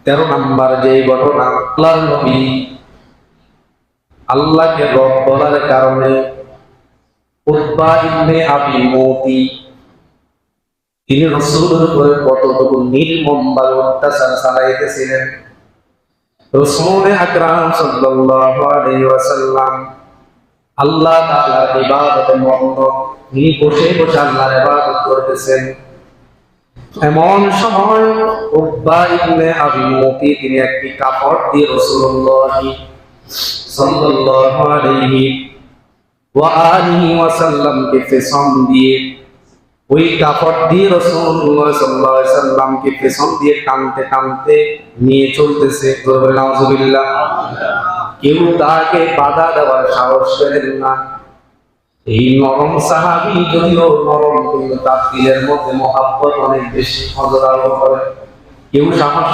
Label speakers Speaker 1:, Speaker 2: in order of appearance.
Speaker 1: 13 number যে ঘটনা, আল্লাহর নবী আল্লাহকে রব বলার কারণে উতবা ইবনে আবি মুতি তিনি রাসূলের উপরে কতটুকু নির্মমভাবে অত্যাচার চালাইতেছিলেন। রাসূল আকরাম সাল্লাল্লাহু আলাইহি ওয়াসাল্লাম আল্লাহ তাআলার ইবাদতে মগ্ন, তিনি বসে বসে আল্লাহর ইবাদত করতেছেন। এমন সময় উতবা ইবনে আবি মুতি তিনি একটি কাপড় দিয়ে রাসূলুল্লাহ সাল্লাল্লাহু আলাইহি ওয়াসাল্লামকে পেছন দিয়ে, ওই কাপড় দিয়ে রাসূলুল্লাহ সাল্লাল্লাহু আলাইহি ওয়াসাল্লামকে পেছন দিয়ে টানতে টানতে নিয়ে চলতেছে। নাউজুবিল্লাহ। কেউ তাকে বাধা দেওয়ার সাহস পেলেন না। এই নরম সাহাবী যদিও নরম, কিন্তু তার দিলের মধ্যে মহাব্বত অনেক বেশি। হযরত আবু বকর কেউ সাহস